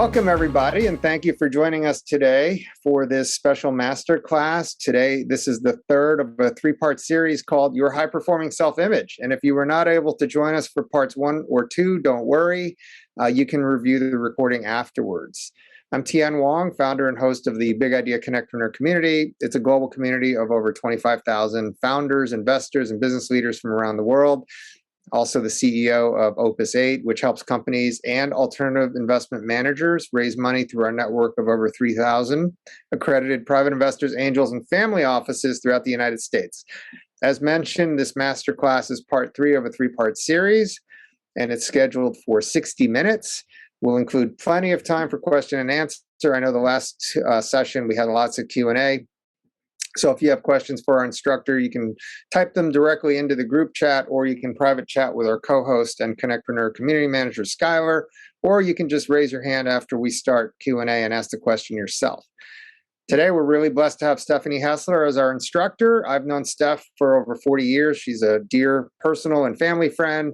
Welcome, everybody, and thank you for joining us today for this special masterclass. Today, this is the third of a three-part series called Your High-Performing Self-Image. And if you were not able to join us for parts 1 or 2, don't worry. You can review the recording afterwards. I'm Tian Wong, founder and host of the Big Idea CONNECTpreneur community. It's a global community of over 25,000 founders, investors, and business leaders from around the world. Also the CEO of Opus 8, which helps companies and alternative investment managers raise money through our network of over 3,000 accredited private investors, angels, and family offices throughout the United States. As mentioned, this masterclass is part 3 of a 3-part series, and it's scheduled for 60 minutes. We'll include plenty of time for question and answer. I know the last session we had lots of Q&A. So if you have questions for our instructor, you can type them directly into the group chat, or you can private chat with our co-host and CONNECTpreneur community manager, Skylar, or you can just raise your hand after we start Q&A and ask the question yourself. Today, we're really blessed to have Stephanie Hessler as our instructor. I've known Steph for over 40 years. She's a dear personal and family friend,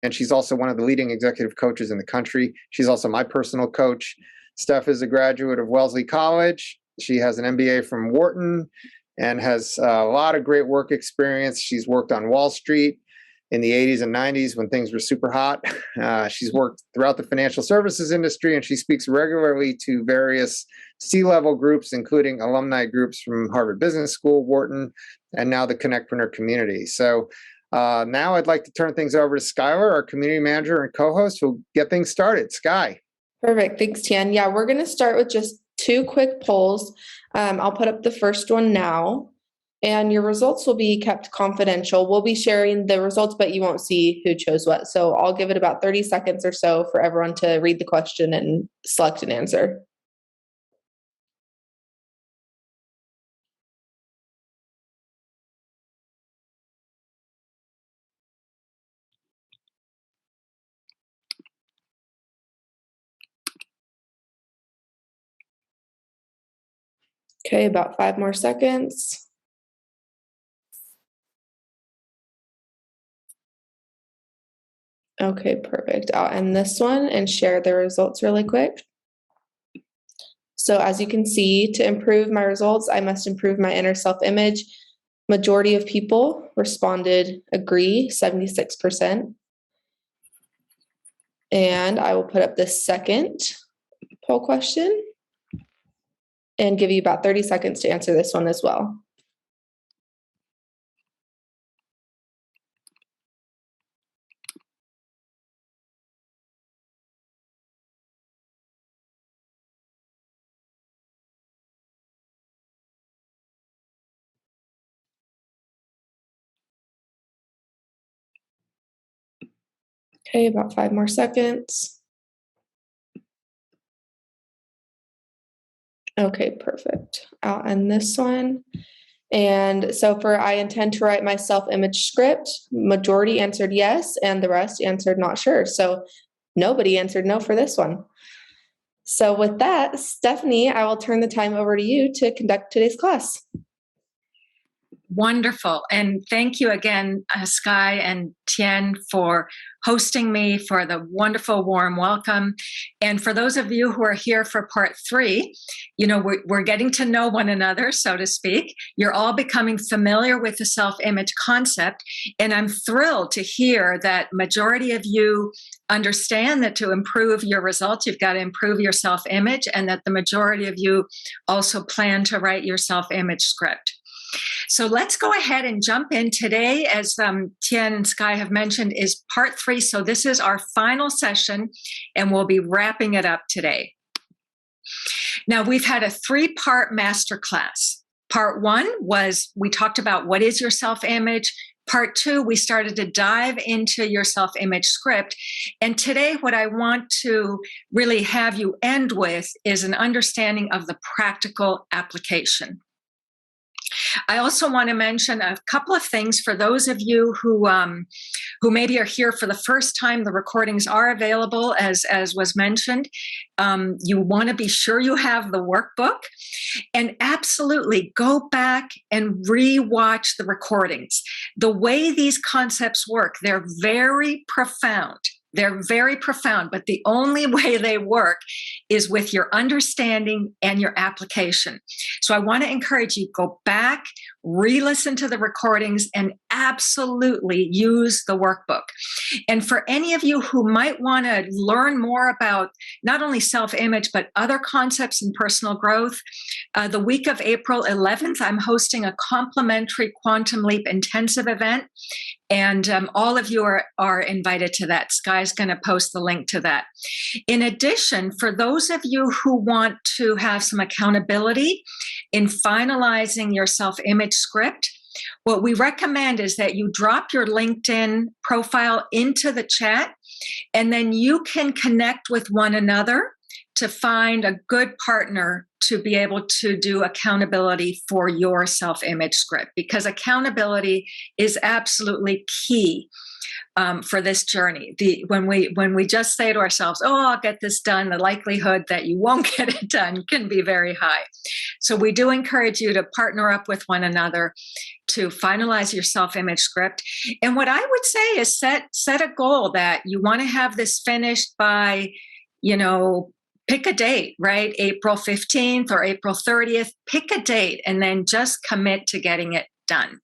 and she's also one of the leading executive coaches in the country. She's also my personal coach. Steph is a graduate of Wellesley College. She has an MBA from Wharton and has a lot of great work experience. She's worked on Wall Street in the 80s and 90s when things were super hot. She's worked throughout the financial services industry, and she speaks regularly to various C-level groups, including alumni groups from Harvard Business School, Wharton, and now the CONNECTpreneur community. So now I'd like to turn things over to Skylar, our community manager and co-host, who'll get things started. Sky. Perfect. Thanks, Tian. Yeah, we're going to start with just 2 quick polls. I'll put up the first one now, and your results will be kept confidential. We'll be sharing the results, but you won't see who chose what. So I'll give it about 30 seconds or so for everyone to read the question and select an answer. Okay, about 5 more seconds. Okay, perfect. I'll end this one and share the results really quick. So as you can see, to improve my results, I must improve my inner self-image. Majority of people responded agree, 76%. And I will put up the second poll question and give you about 30 seconds to answer this one as well. Okay, about 5 more seconds. Okay, perfect. I'll end this one. And so for I intend to write my self-image script, majority answered yes, and the rest answered not sure. So nobody answered no for this one. So with that, Stephanie, I will turn the time over to you to conduct today's class. Wonderful. And thank you again, Sky and Tian, for hosting me, for the wonderful warm welcome. And for those of you who are here for part 3, you know, we're getting to know one another, so to speak. You're all becoming familiar with the self-image concept. And I'm thrilled to hear that majority of you understand that to improve your results, you've got to improve your self-image, and that the majority of you also plan to write your self-image script. So let's go ahead and jump in. Today, as Tian and Sky have mentioned, is part 3. So this is our final session, and we'll be wrapping it up today. Now, we've had a 3-part masterclass. Part 1 was we talked about what is your self-image. Part 2, we started to dive into your self-image script. And today, what I want to really have you end with is an understanding of the practical application. I also want to mention a couple of things for those of you who maybe are here for the first time. The recordings are available, as was mentioned. You want to be sure you have the workbook, and absolutely go back and re-watch the recordings. The way these concepts work, they're very profound. They're very profound, but the only way they work is with your understanding and your application. So I want to encourage you, go back, re-listen to the recordings, and absolutely use the workbook. And for any of you who might want to learn more about not only self-image, but other concepts in personal growth, the week of April 11th, I'm hosting a complimentary Quantum Leap intensive event. And all of you are invited to that. Sky's going to post the link to that. In addition, for those of you who want to have some accountability in finalizing your self-image script, what we recommend is that you drop your LinkedIn profile into the chat, and then you can connect with one another to find a good partner to be able to do accountability for your self-image script, because accountability is absolutely key for this journey. When we just say to ourselves, "Oh, I'll get this done," the likelihood that you won't get it done can be very high. So we do encourage you to partner up with one another to finalize your self-image script. And what I would say is set a goal that you want to have this finished by, pick a date, right? April 15th or April 30th, pick a date and then just commit to getting it done.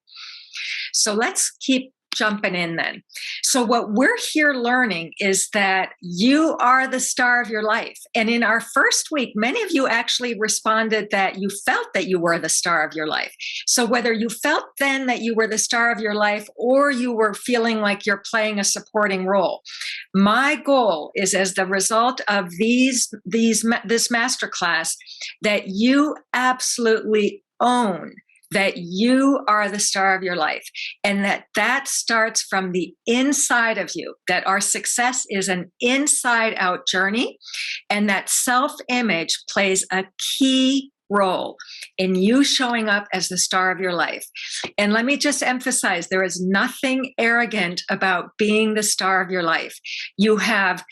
So let's keep jumping in then. So what we're here learning is that you are the star of your life. And in our first week, many of you actually responded that you felt that you were the star of your life. So whether you felt then that you were the star of your life or you were feeling like you're playing a supporting role, my goal is, as the result of this masterclass, that you absolutely own that you are the star of your life, and that starts from the inside of you, that our success is an inside-out journey, and that self-image plays a key role in you showing up as the star of your life. And let me just emphasize, there is nothing arrogant about being the star of your life. You have,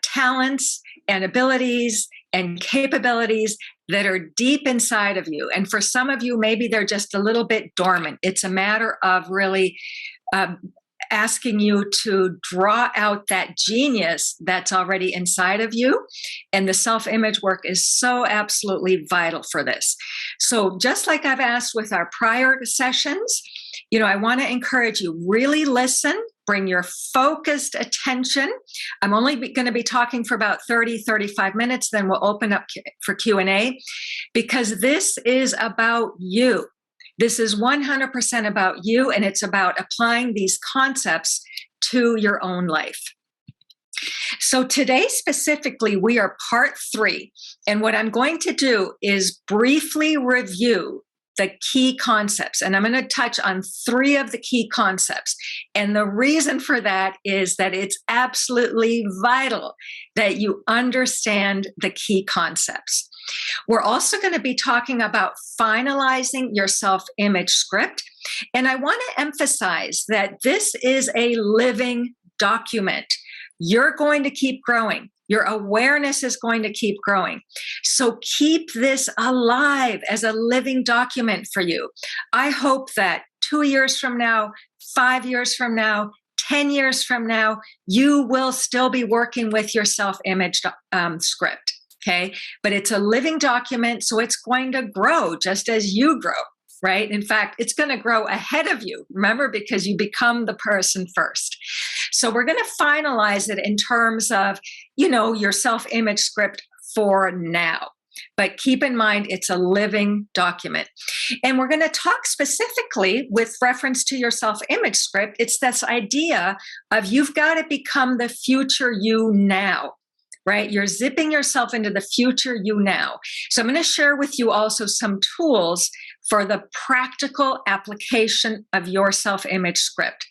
talents and abilities and capabilities that are deep inside of you. And for some of you, maybe they're just a little bit dormant. It's a matter of really asking you to draw out that genius that's already inside of you. And the self-image work is so absolutely vital for this. So just like I've asked with our prior sessions, I want to encourage you, really listen, bring your focused attention. I'm only going to be talking for about 35 minutes, then we'll open up for Q&A, because this is about you. This is 100% about you, and it's about applying these concepts to your own life. So today specifically, we are part 3, and what I'm going to do is briefly review the key concepts, and I'm going to touch on 3 of the key concepts. And the reason for that is that it's absolutely vital that you understand the key concepts. We're also going to be talking about finalizing your self-image script. And I want to emphasize that this is a living document. You're going to keep growing. Your awareness is going to keep growing. So keep this alive as a living document for you. I hope that 2 years from now, 5 years from now, 10 years from now, you will still be working with your self-image script. Okay, but it's a living document, so it's going to grow just as you grow, right? In fact, it's going to grow ahead of you, remember, because you become the person first. So we're going to finalize it in terms of, your self-image script for now. But keep in mind, it's a living document. And we're going to talk specifically with reference to your self-image script. It's this idea of you've got to become the future you now. Right? You're zipping yourself into the future you now. So I'm going to share with you also some tools for the practical application of your self-image script,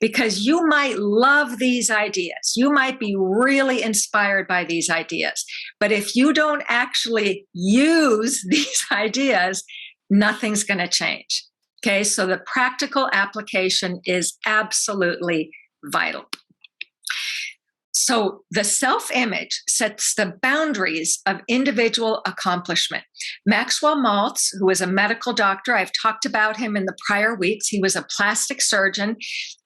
because you might love these ideas. You might be really inspired by these ideas. But if you don't actually use these ideas, nothing's going to change. Okay? So the practical application is absolutely vital. So the self-image sets the boundaries of individual accomplishment. Maxwell Maltz, who is a medical doctor, I've talked about him in the prior weeks. He was a plastic surgeon.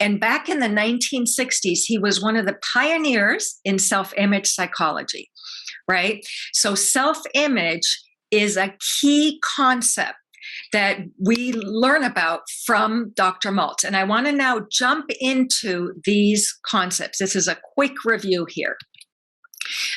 And back in the 1960s, he was one of the pioneers in self-image psychology, right? So self-image is a key concept that we learn about from Dr. Maltz. And I want to now jump into these concepts. This is a quick review here.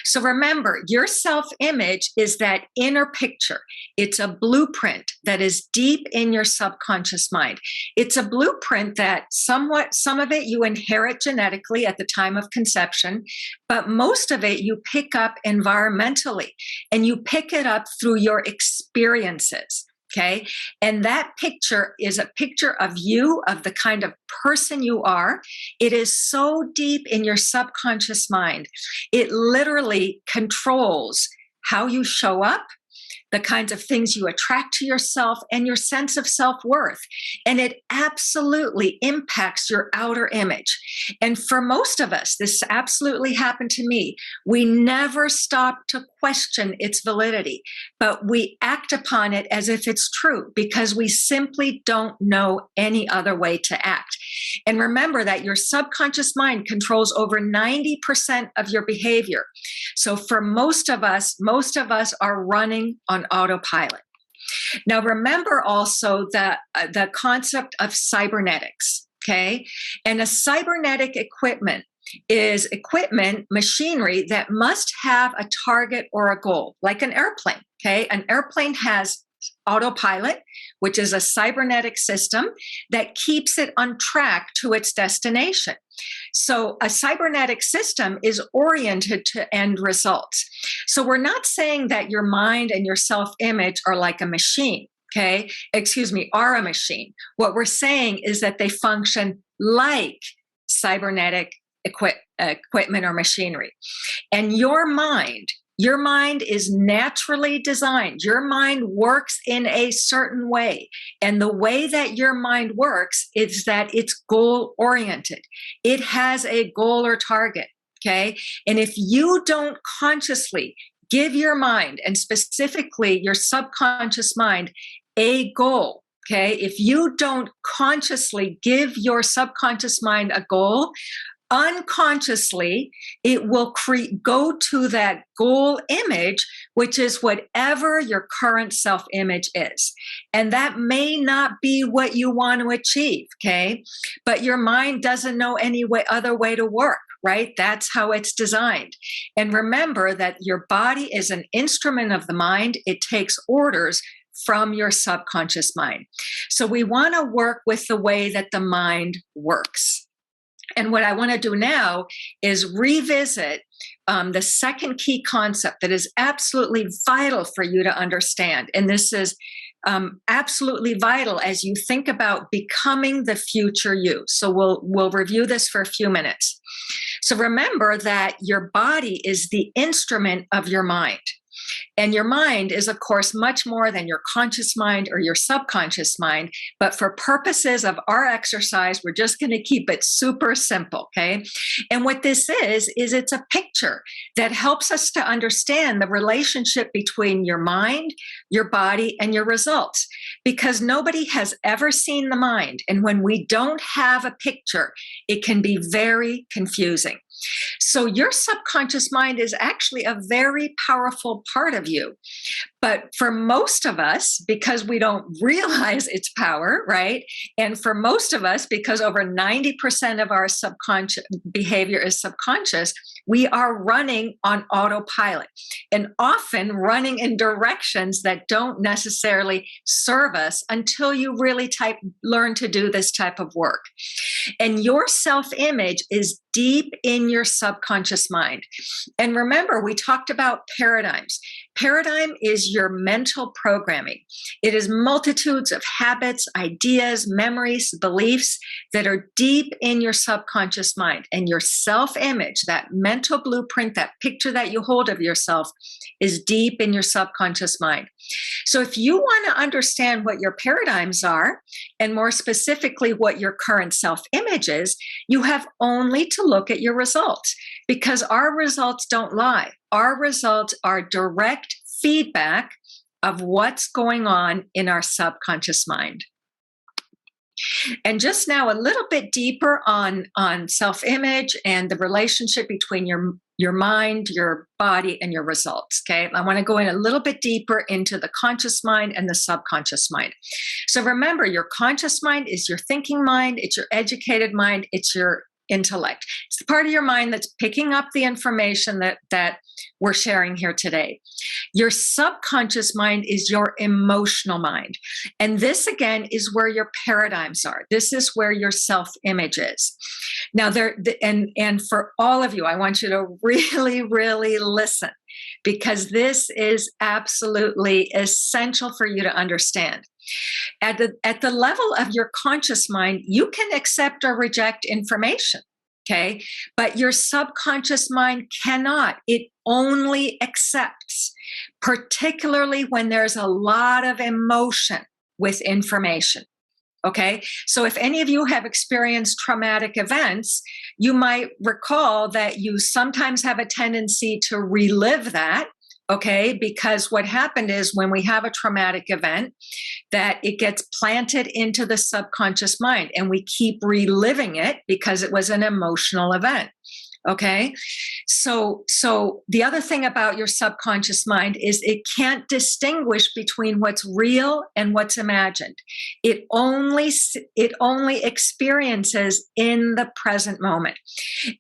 So remember, your self-image is that inner picture. It's a blueprint that is deep in your subconscious mind. It's a blueprint that some of it you inherit genetically at the time of conception, but most of it you pick up environmentally, and you pick it up through your experiences. Okay. And that picture is a picture of you, of the kind of person you are. It is so deep in your subconscious mind. It literally controls how you show up, the kinds of things you attract to yourself, and your sense of self-worth. And it absolutely impacts your outer image. And for most of us, this absolutely happened to me. We never stop to question its validity, but we act upon it as if it's true because we simply don't know any other way to act. And remember that your subconscious mind controls over 90% of your behavior. So for most of us are running on autopilot. Now, remember also that the concept of cybernetics, okay? And a cybernetic equipment is machinery that must have a target or a goal, like an airplane, okay? An airplane has autopilot, which is a cybernetic system that keeps it on track to its destination. So a cybernetic system is oriented to end results. So we're not saying that your mind and your self-image are like a machine, okay? Are a machine. What we're saying is that they function like cybernetic equipment or machinery. And your mind is naturally designed. Your mind works in a certain way. And the way that your mind works is that it's goal-oriented. It has a goal or target, okay? And if you don't consciously give your mind, and specifically your subconscious mind, a goal, okay? If you don't consciously give your subconscious mind a goal, unconsciously, it will go to that goal image, which is whatever your current self-image is. And that may not be what you want to achieve, okay? But your mind doesn't know any other way to work, right? That's how it's designed. And remember that your body is an instrument of the mind. It takes orders from your subconscious mind. So we want to work with the way that the mind works. And what I want to do now is revisit the second key concept that is absolutely vital for you to understand. And this is absolutely vital as you think about becoming the future you. So we'll review this for a few minutes. So remember that your body is the instrument of your mind. And your mind is, of course, much more than your conscious mind or your subconscious mind. But for purposes of our exercise, we're just going to keep it super simple, okay? And what this is it's a picture that helps us to understand the relationship between your mind, your body, and your results. Because nobody has ever seen the mind. And when we don't have a picture, it can be very confusing. So your subconscious mind is actually a very powerful part of you. But for most of us, because we don't realize its power, right? And for most of us, because over 90% of our subconscious behavior is subconscious, we are running on autopilot and often running in directions that don't necessarily serve us until you really learn to do this type of work. And your self-image is deep in your subconscious mind. And remember, we talked about paradigms. Paradigm is your mental programming. It is multitudes of habits, ideas, memories, beliefs that are deep in your subconscious mind. And your self-image, that mental blueprint, that picture that you hold of yourself, is deep in your subconscious mind. So if you want to understand what your paradigms are, and more specifically what your current self-image is, you have only to look at your results, because our results don't lie. Our results are direct feedback of what's going on in our subconscious mind. And just now, a little bit deeper on self-image and the relationship between your mind, your body, and your results, okay? I want to go in a little bit deeper into the conscious mind and the subconscious mind. So remember, your conscious mind is your thinking mind, it's your educated mind, it's your intellect. It's the part of your mind that's picking up the information that we're sharing here today. Your subconscious mind is your emotional mind. And this, again, is where your paradigms are. This is where your self-image is. Now, and for all of you, I want you to really, really listen, because this is absolutely essential for you to understand. At the level of your conscious mind, you can accept or reject information, okay? But your subconscious mind cannot. It only accepts, particularly when there's a lot of emotion with information, okay? So if any of you have experienced traumatic events, you might recall that you sometimes have a tendency to relive that, okay? Because what happened is, when we have a traumatic event, that it gets planted into the subconscious mind, and we keep reliving it because it was an emotional event. Okay. So the other thing about your subconscious mind is it can't distinguish between what's real and what's imagined. It only experiences in the present moment.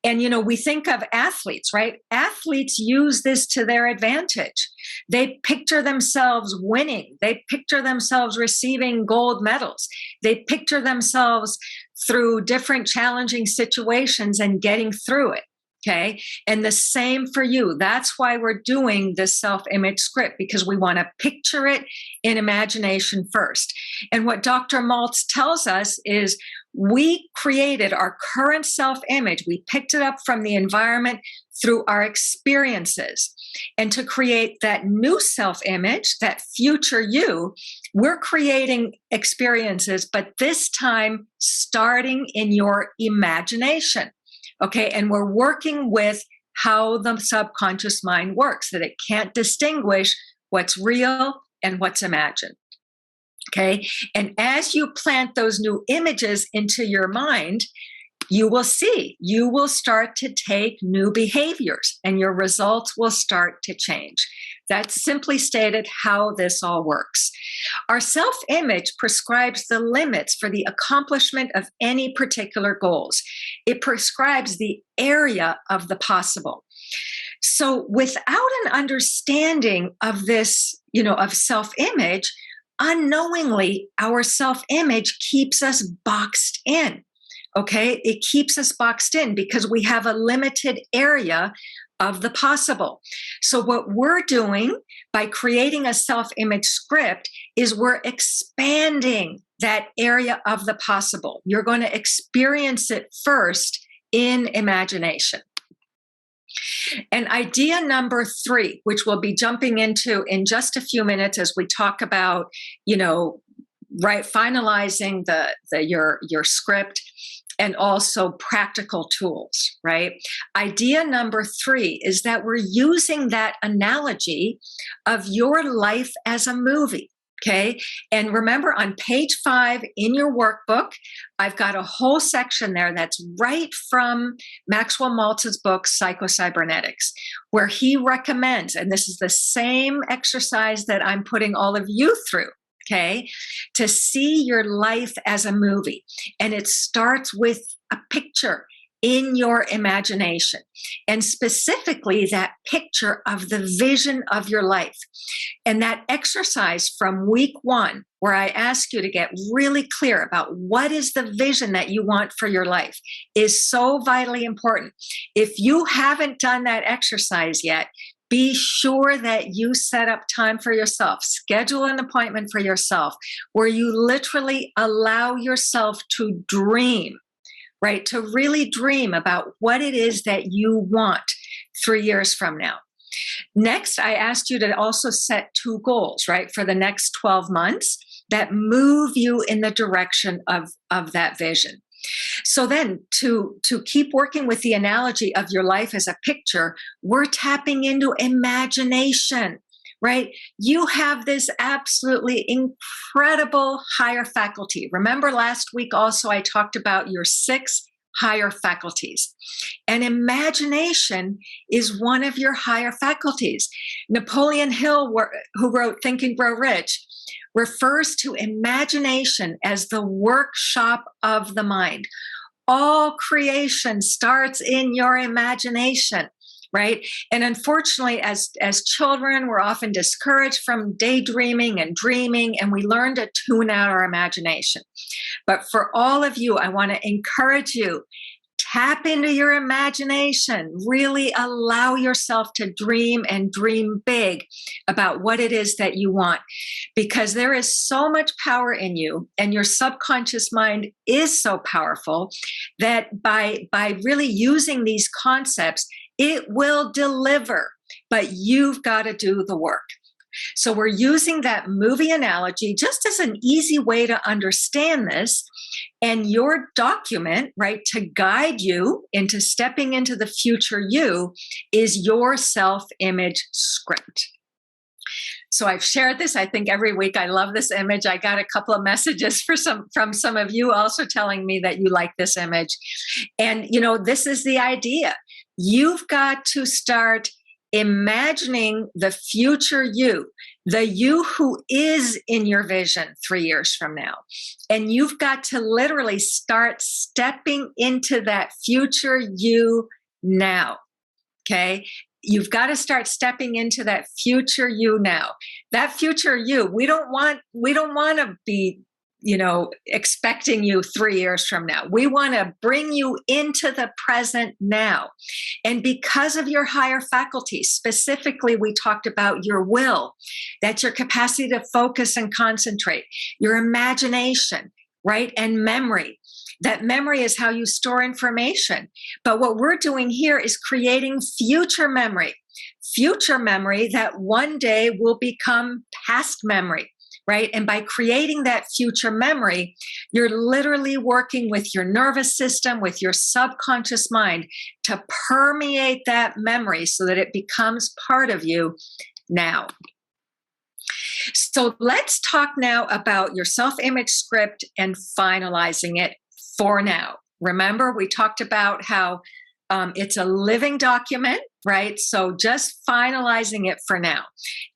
And, we think of athletes, right? Athletes use this to their advantage. They picture themselves winning. They picture themselves receiving gold medals. They picture themselves through different challenging situations and getting through it. Okay. And the same for you. That's why we're doing this self-image script, because we want to picture it in imagination first. And what Dr. Maltz tells us is, we created our current self-image. We picked it up from the environment through our experiences. And to create that new self-image, that future you, we're creating experiences, but this time starting in your imagination. Okay, and we're working with how the subconscious mind works, that it can't distinguish what's real and what's imagined. Okay, and as you plant those new images into your mind, you will start to take new behaviors, and your results will start to change. That's simply stated how this all works. Our self-image prescribes the limits for the accomplishment of any particular goals. It prescribes the area of the possible. So without an understanding of this, of self-image, unknowingly, our self-image keeps us boxed in. Okay, it keeps us boxed in because we have a limited area of the possible. So what we're doing by creating a self-image script is we're expanding that area of the possible. You're going to experience it first in imagination. And idea number 3, which we'll be jumping into in just a few minutes as we talk about, finalizing your script, and also practical tools, right? Idea number 3 is that we're using that analogy of your life as a movie, okay? And remember, on page 5 in your workbook, I've got a whole section there that's right from Maxwell Maltz's book, Cybernetics, where he recommends, and this is the same exercise that I'm putting all of you through, okay, to see your life as a movie. And it starts with a picture in your imagination, and specifically that picture of the vision of your life. And that exercise from week 1, where I ask you to get really clear about what is the vision that you want for your life, is so vitally important. If you haven't done that exercise yet, be sure that you set up time for yourself. Schedule an appointment for yourself where you literally allow yourself to dream right? To really dream about what it is that you want 3 years from now. Next, I asked you to also set 2 goals, right, for the next 12 months that move you in the direction of that vision. So then to keep working with the analogy of your life as a picture, we're tapping into imagination, right? You have this absolutely incredible higher faculty. Remember last week also I talked about your 6 higher faculties. And imagination is one of your higher faculties. Napoleon Hill, who wrote Think and Grow Rich, refers to imagination as the workshop of the mind. All creation starts in your imagination, right? And unfortunately, as children, we're often discouraged from daydreaming and dreaming, and we learn to tune out our imagination. But for all of you, I want to encourage you, tap into your imagination. Really allow yourself to dream and dream big about what it is that you want, because there is so much power in you, and your subconscious mind is so powerful that by really using these concepts, it will deliver, but you've got to do the work. So we're using that movie analogy just as an easy way to understand this. And your document, right, to guide you into stepping into the future you is your self-image script. So I've shared this, I think, every week. I love this image. I got a couple of messages from some of you also telling me that you like this image. And, this is the idea. You've got to start imagining the future you, the you who is in your vision 3 years from now. And you've got to literally start stepping into that future you now. Okay? You've got to start stepping into that future you now. That future you, we don't want to be expecting you 3 years from now. We want to bring you into the present now. And because of your higher faculties, specifically, we talked about your will, that's your capacity to focus and concentrate, your imagination, right? And memory. That memory is how you store information. But what we're doing here is creating future memory that one day will become past memory. Right? And by creating that future memory, you're literally working with your nervous system, with your subconscious mind to permeate that memory so that it becomes part of you now. So let's talk now about your self-image script and finalizing it for now. Remember, we talked about how it's a living document, right? So just finalizing it for now.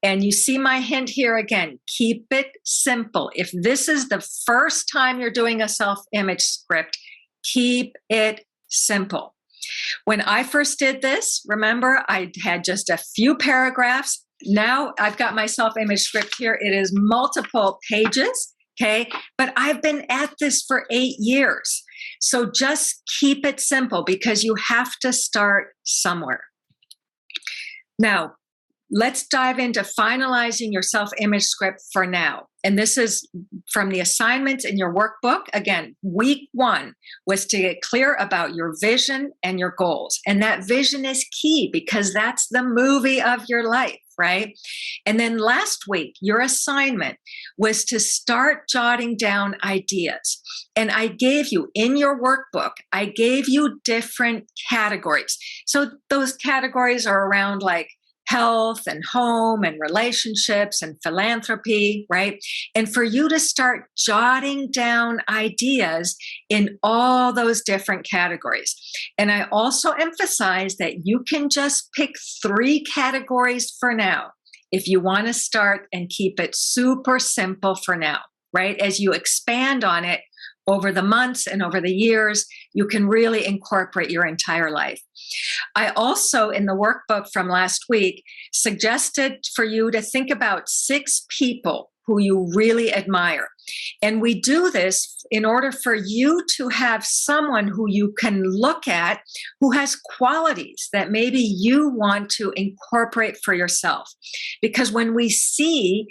And you see my hint here again, keep it simple. If this is the first time you're doing a self-image script, keep it simple. When I first did this, remember, I had just a few paragraphs. Now I've got my self-image script here. It is multiple pages, okay? But I've been at this for 8 years. So just keep it simple because you have to start somewhere. Now, let's dive into finalizing your self-image script for now. And this is from the assignments in your workbook. Again, week 1 was to get clear about your vision and your goals. And that vision is key because that's the movie of your life, right? And then last week, your assignment was to start jotting down ideas. And I gave you, in your workbook, I gave you different categories. So those categories are around like health and home and relationships and philanthropy, right? And for you to start jotting down ideas in all those different categories. And I also emphasize that you can just pick 3 categories for now if you want to start and keep it super simple for now, right? As you expand on it over the months and over the years, you can really incorporate your entire life. I also, in the workbook from last week, suggested for you to think about 6 people who you really admire. And we do this in order for you to have someone who you can look at who has qualities that maybe you want to incorporate for yourself. Because when we see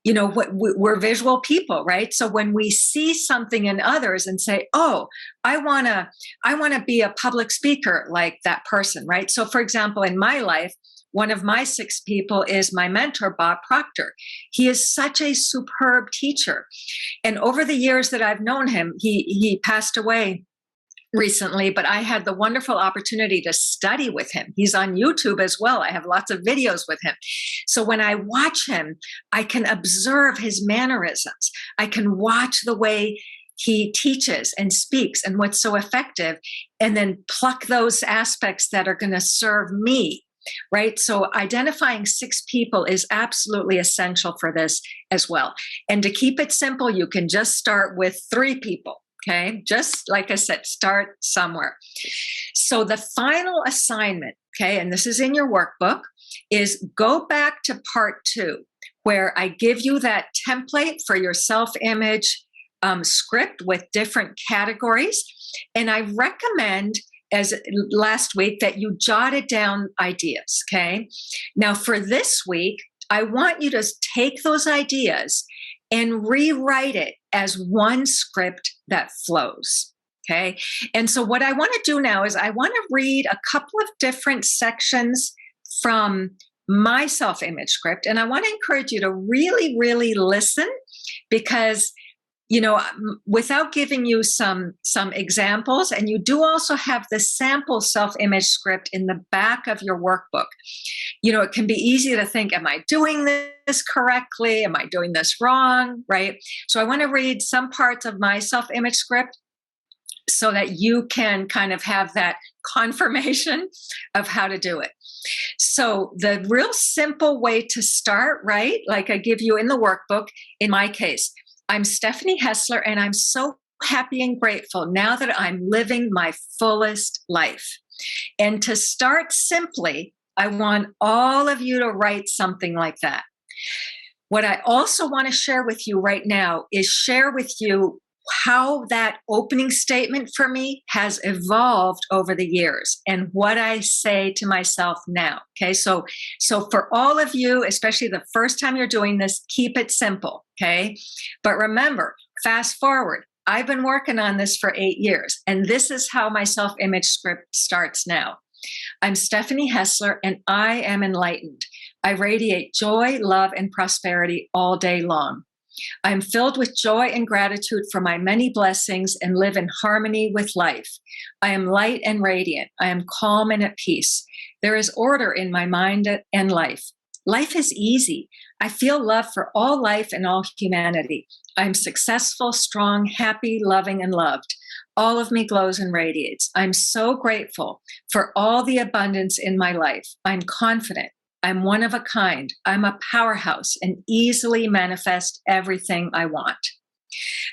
we're visual people, right? So when we see something in others and say, oh, I want to be a public speaker like that person, right? So for example, in my life, one of my 6 people is my mentor, Bob Proctor. He is such a superb teacher. And over the years that I've known him, he passed away recently, but I had the wonderful opportunity to study with him. He's on YouTube as well. I have lots of videos with him. So when I watch him, I can observe his mannerisms. I can watch the way he teaches and speaks and what's so effective, and then pluck those aspects that are going to serve me. Right? So identifying 6 people is absolutely essential for this as well. And to keep it simple, you can just start with 3 people. Okay. Just like I said, start somewhere. So the final assignment, okay, and this is in your workbook, is go back to part 2, where I give you that template for your self-image script with different categories. And I recommend, as last week, that you jotted down ideas, okay? Now for this week, I want you to take those ideas and rewrite it as one script that flows, okay? And so what I want to do now is I want to read a couple of different sections from my self-image script, and I want to encourage you to really, really listen, because without giving you some examples, and you do also have the sample self-image script in the back of your workbook. It can be easy to think, am I doing this correctly? Am I doing this wrong? Right? So I want to read some parts of my self-image script so that you can kind of have that confirmation of how to do it. So the real simple way to start, right? Like I give you in the workbook, in my case, I'm Stephanie Hessler, and I'm so happy and grateful now that I'm living my fullest life. And to start simply, I want all of you to write something like that. What I also want to share with you right now is share with you how that opening statement for me has evolved over the years and what I say to myself now. Okay, so for all of you, especially the first time you're doing this, keep it simple. Okay, but remember, fast forward. I've been working on this for 8 years, and this is how my self-image script starts now. I'm Stephanie Hessler, and I am enlightened. I radiate joy, love, and prosperity all day long. I am filled with joy and gratitude for my many blessings and live in harmony with life. I am light and radiant. I am calm and at peace. There is order in my mind and life. Life is easy. I feel love for all life and all humanity. I am successful, strong, happy, loving, and loved. All of me glows and radiates. I'm so grateful for all the abundance in my life. I'm confident. I'm one of a kind. I'm a powerhouse and easily manifest everything I want.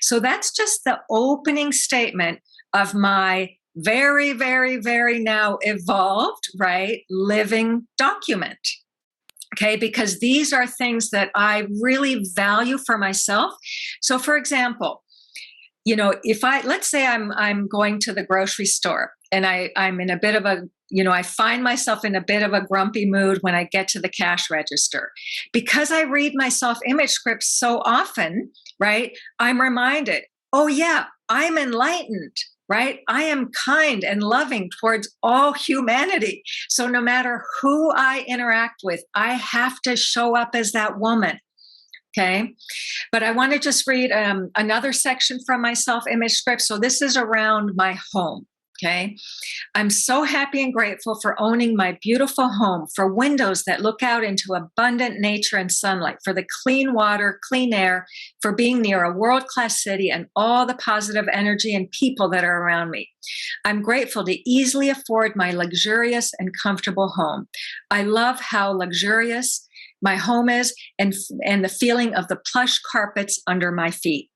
So that's just the opening statement of my very, very, very now evolved, right, living document. Okay, because these are things that I really value for myself. So for example, if let's say I'm going to the grocery store and I'm in a bit of a, I find myself in a bit of a grumpy mood when I get to the cash register. Because I read my self-image script so often, right, I'm reminded, oh yeah, I'm enlightened, right? I am kind and loving towards all humanity. So no matter who I interact with, I have to show up as that woman. Okay. But I want to just read another section from my self-image script. So this is around my home. Okay. I'm so happy and grateful for owning my beautiful home, for windows that look out into abundant nature and sunlight, for the clean water, clean air, for being near a world-class city and all the positive energy and people that are around me. I'm grateful to easily afford my luxurious and comfortable home. I love how luxurious my home is and the feeling of the plush carpets under my feet.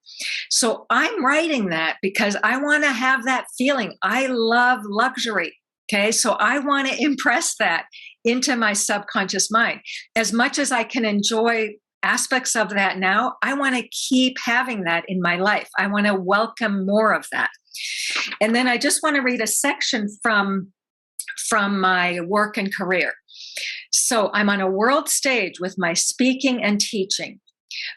So I'm writing that because I want to have that feeling. I love luxury. Okay. So I want to impress that into my subconscious mind. As much as I can enjoy aspects of that now, I want to keep having that in my life. I want to welcome more of that. And then I just want to read a section from my work and career. So I'm on a world stage with my speaking and teaching.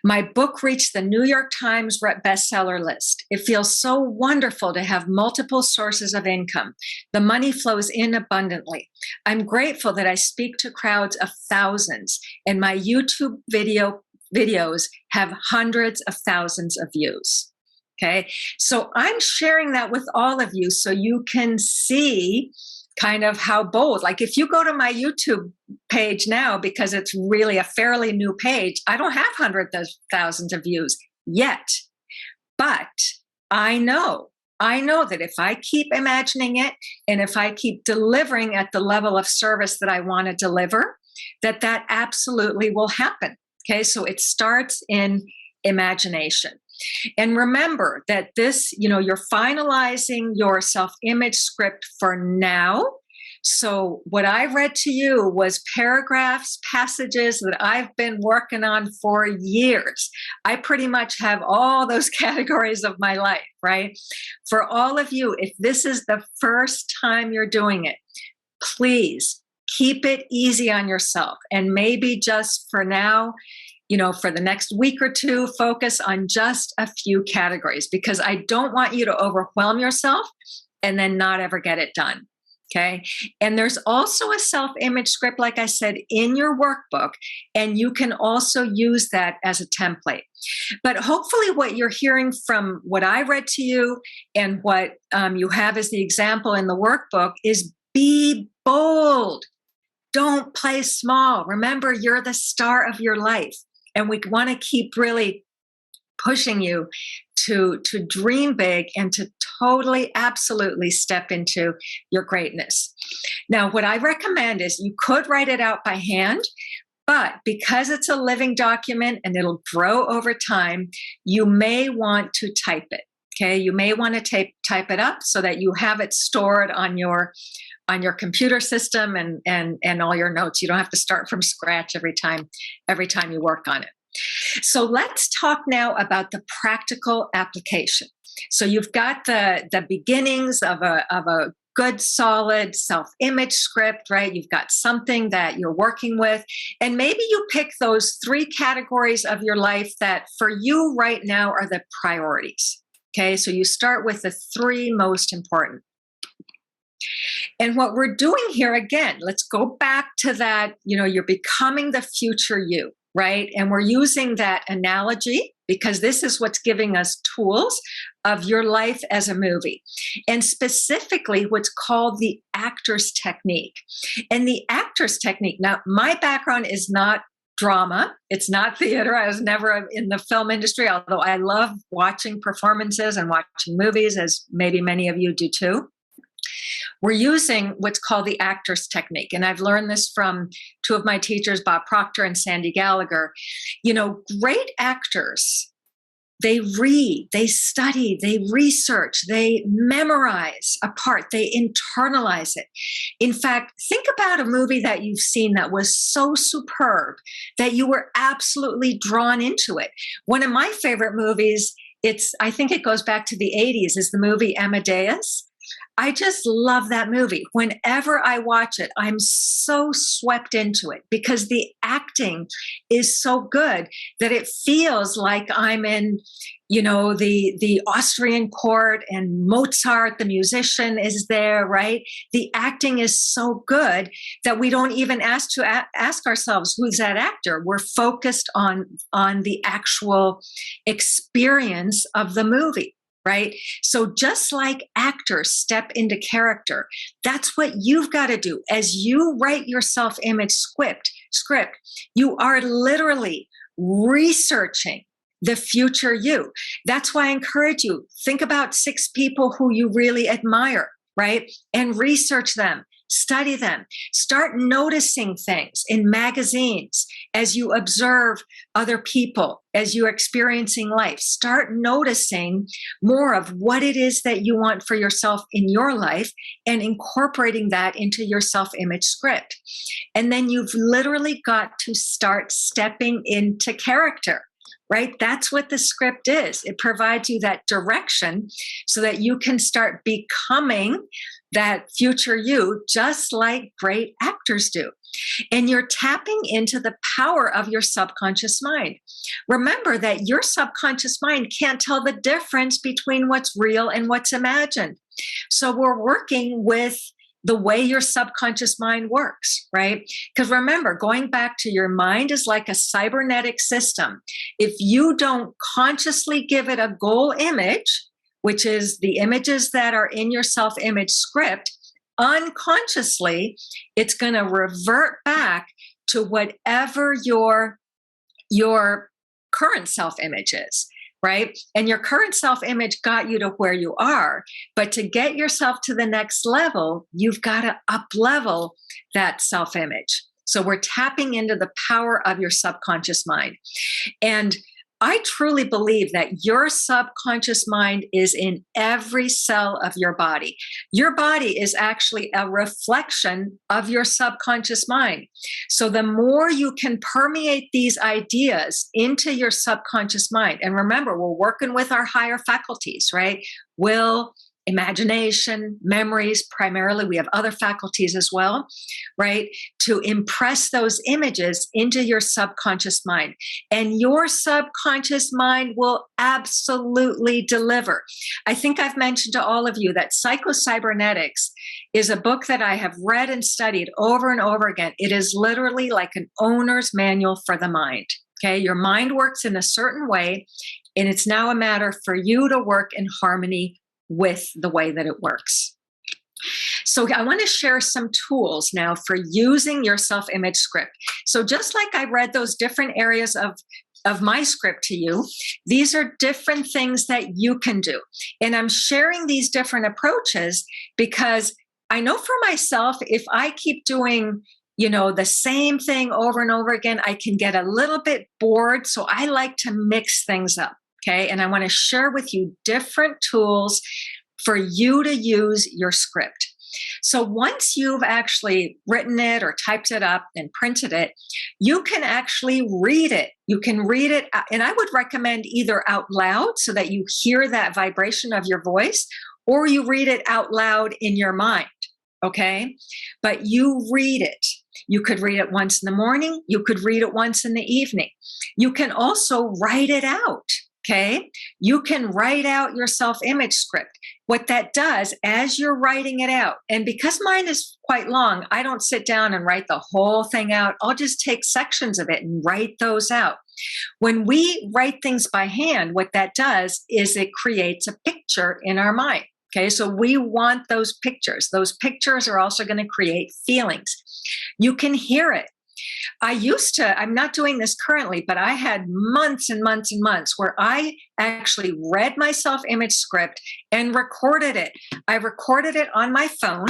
My book reached the New York Times bestseller list. It feels so wonderful to have multiple sources of income. The money flows in abundantly. I'm grateful that I speak to crowds of thousands, and my YouTube videos have hundreds of thousands of views. Okay, so I'm sharing that with all of you so you can see kind of how bold. Like if you go to my YouTube page now, because it's really a fairly new page, I don't have hundreds of thousands of views yet. But I know that if I keep imagining it and if I keep delivering at the level of service that I want to deliver, that absolutely will happen. Okay, so it starts in imagination. And remember that this, you're finalizing your self-image script for now. So what I read to you was paragraphs, passages that I've been working on for years. I pretty much have all those categories of my life, right? For all of you, if this is the first time you're doing it, please keep it easy on yourself. And maybe just for now, for the next week or two, focus on just a few categories, because I don't want you to overwhelm yourself and then not ever get it done. Okay. And there's also a self-image script, like I said, in your workbook, and you can also use that as a template. But hopefully what you're hearing from what I read to you and what you have as the example in the workbook is be bold. Don't play small. Remember, you're the star of your life. And we want to keep really pushing you to dream big and to totally, absolutely step into your greatness. Now, what I recommend is you could write it out by hand, but because it's a living document and it'll grow over time, you may want to type it. Okay, you may want to type it up so that you have it stored on your computer system and all your notes. You don't have to start from scratch every time you work on it. So let's talk now about the practical application. So you've got the beginnings of a good, solid self-image script, right? You've got something that you're working with, and maybe you pick those 3 categories of your life that for you right now are the priorities. Okay, so you start with the 3 most important. And what we're doing here, again, let's go back to that, you're becoming the future you, right? And we're using that analogy because this is what's giving us tools of your life as a movie, and specifically what's called the actor's technique. And the actor's technique, now my background is not drama. It's not theater. I was never in the film industry, although I love watching performances and watching movies, as maybe many of you do too. We're using what's called the actor's technique. And I've learned this from 2 of my teachers, Bob Proctor and Sandy Gallagher. Great actors, they read, they study, they research, they memorize a part, they internalize it. In fact, think about a movie that you've seen that was so superb that you were absolutely drawn into it. One of my favorite movies, I think it goes back to the 80s, is the movie Amadeus. I just love that movie. Whenever I watch it, I'm so swept into it because the acting is so good that it feels like I'm in, the Austrian court, and Mozart, the musician, is there, right? The acting is so good that we don't even ask ourselves, who's that actor? We're focused on the actual experience of the movie. Right? So just like actors step into character, that's what you've got to do. As you write your self-image script, you are literally researching the future you. That's why I encourage you, think about 6 people who you really admire, right? And research them. Study them. Start noticing things in magazines as you observe other people, as you're experiencing life. Start noticing more of what it is that you want for yourself in your life and incorporating that into your self-image script. And then you've literally got to start stepping into character. Right? That's what the script is. It provides you that direction so that you can start becoming that future you, just like great actors do. And you're tapping into the power of your subconscious mind. Remember that your subconscious mind can't tell the difference between what's real and what's imagined. So we're working with the way your subconscious mind works, right? Because remember, going back to your mind is like a cybernetic system. If you don't consciously give it a goal image, which is the images that are in your self-image script, unconsciously, it's going to revert back to whatever your current self-image is. Right? And your current self-image got you to where you are. But to get yourself to the next level, you've got to up-level that self-image. So we're tapping into the power of your subconscious mind. And I truly believe that your subconscious mind is in every cell of your body. Your body is actually a reflection of your subconscious mind. So the more you can permeate these ideas into your subconscious mind, and remember, we're working with our higher faculties, right? Will, imagination, memories, primarily. We have other faculties as well, right? To impress those images into your subconscious mind. And your subconscious mind will absolutely deliver. I think I've mentioned to all of you that Cybernetics is a book that I have read and studied over and over again. It is literally like an owner's manual for the mind. Okay, your mind works in a certain way, and it's now a matter for you to work in harmony with the way that it works. So I want to share some tools now for using your self-image script. So just like I read those different areas of my script to you, these are different things that you can do. And I'm sharing these different approaches because I know for myself, if I keep doing the same thing over and over again, I can get a little bit bored. So I like to mix things up. Okay, and I want to share with you different tools for you to use your script. So once you've actually written it or typed it up and printed it, you can actually read it. You can read it, and I would recommend either out loud so that you hear that vibration of your voice, or you read it out loud in your mind, okay? But you read it. You could read it once in the morning. You could read it once in the evening. You can also write it out. Okay, you can write out your self-image script. What that does, as you're writing it out, and because mine is quite long, I don't sit down and write the whole thing out. I'll just take sections of it and write those out. When we write things by hand, what that does is it creates a picture in our mind. Okay, so we want those pictures. Those pictures are also going to create feelings. You can hear it. I'm not doing this currently, but I had months and months and months where I actually read my self-image script and recorded it. I recorded it on my phone,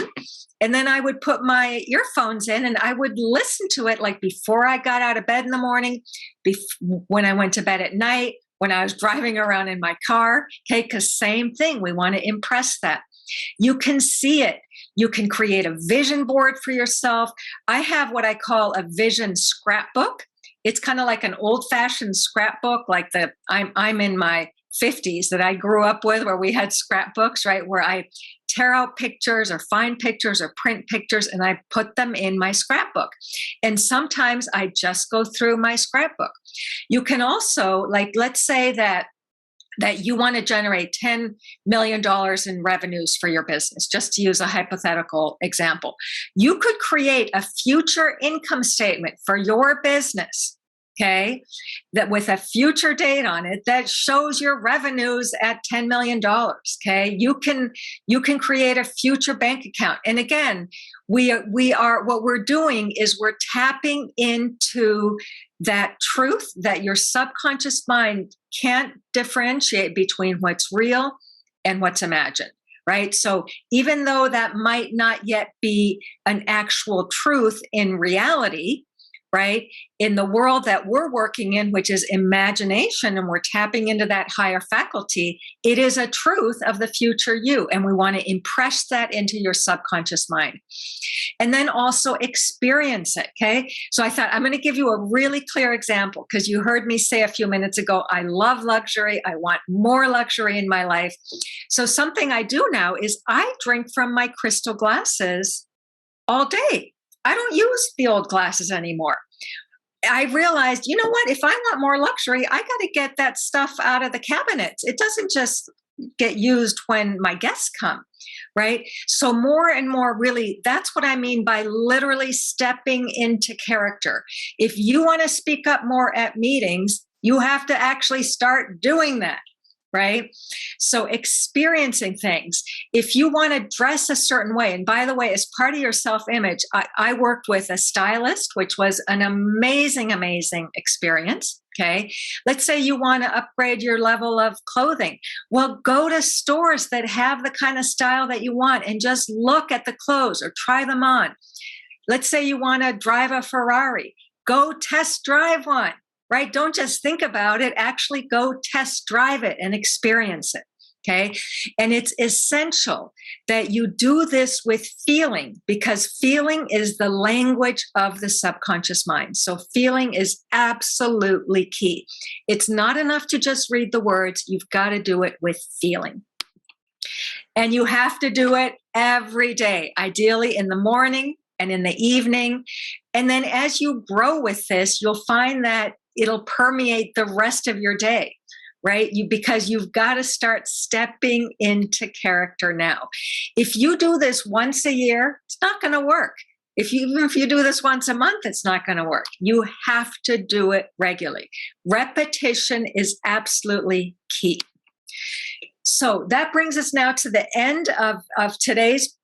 and then I would put my earphones in and I would listen to it like before I got out of bed in the morning, when I went to bed at night, when I was driving around in my car. Okay, because same thing, we want to impress that. You can see it. You can create a vision board for yourself. I have what I call a vision scrapbook. It's kind of like an old-fashioned scrapbook, like I'm in my 50s that I grew up with, where we had scrapbooks, right? Where I tear out pictures or find pictures or print pictures and I put them in my scrapbook. And sometimes I just go through my scrapbook. You can also, like, let's say that you want to generate $10 million in revenues for your business, just to use a hypothetical example. You could create a future income statement for your business, okay, that with a future date on it that shows your revenues at $10 million, okay? You can create a future bank account. And again, what we're doing is we're tapping into that truth that your subconscious mind can't differentiate between what's real and what's imagined, right? So even though that might not yet be an actual truth in reality, right? In the world that we're working in, which is imagination, and we're tapping into that higher faculty, it is a truth of the future you. And we want to impress that into your subconscious mind. And then also experience it, okay? So I thought I'm going to give you a really clear example, because you heard me say a few minutes ago, I love luxury. I want more luxury in my life. So something I do now is I drink from my crystal glasses all day. I don't use the old glasses anymore. I realized, you know what? If I want more luxury, I got to get that stuff out of the cabinets. It doesn't just get used when my guests come, right? So more and more, really, that's what I mean by literally stepping into character. If you want to speak up more at meetings, you have to actually start doing that. Right? So experiencing things. If you want to dress a certain way, and by the way, as part of your self-image, I worked with a stylist, which was an amazing, amazing experience. Okay. Let's say you want to upgrade your level of clothing. Well, go to stores that have the kind of style that you want and just look at the clothes or try them on. Let's say you want to drive a Ferrari. Go test drive one. Right? Don't just think about it, actually go test drive it and experience it. Okay. And it's essential that you do this with feeling, because feeling is the language of the subconscious mind. So feeling is absolutely key. It's not enough to just read the words. You've got to do it with feeling. And you have to do it every day, ideally in the morning and in the evening. And then as you grow with this, you'll find that it'll permeate the rest of your day, right? Because you've got to start stepping into character now. If you do this once a year, it's not going to work. Even if you do this once a month, it's not going to work. You have to do it regularly. Repetition is absolutely key. So that brings us now to the end of today's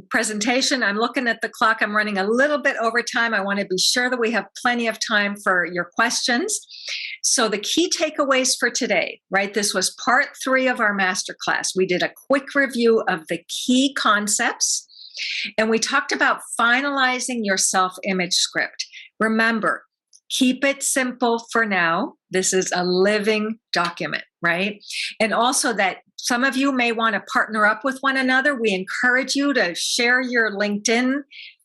presentation. I'm looking at the clock. I'm running a little bit over time. I want to be sure that we have plenty of time for your questions. So the key takeaways for today, right? This was part 3 of our masterclass. We did a quick review of the key concepts, and we talked about finalizing your self-image script. Remember, keep it simple for now. This is a living document, right? And also that some of you may want to partner up with one another. We encourage you to share your LinkedIn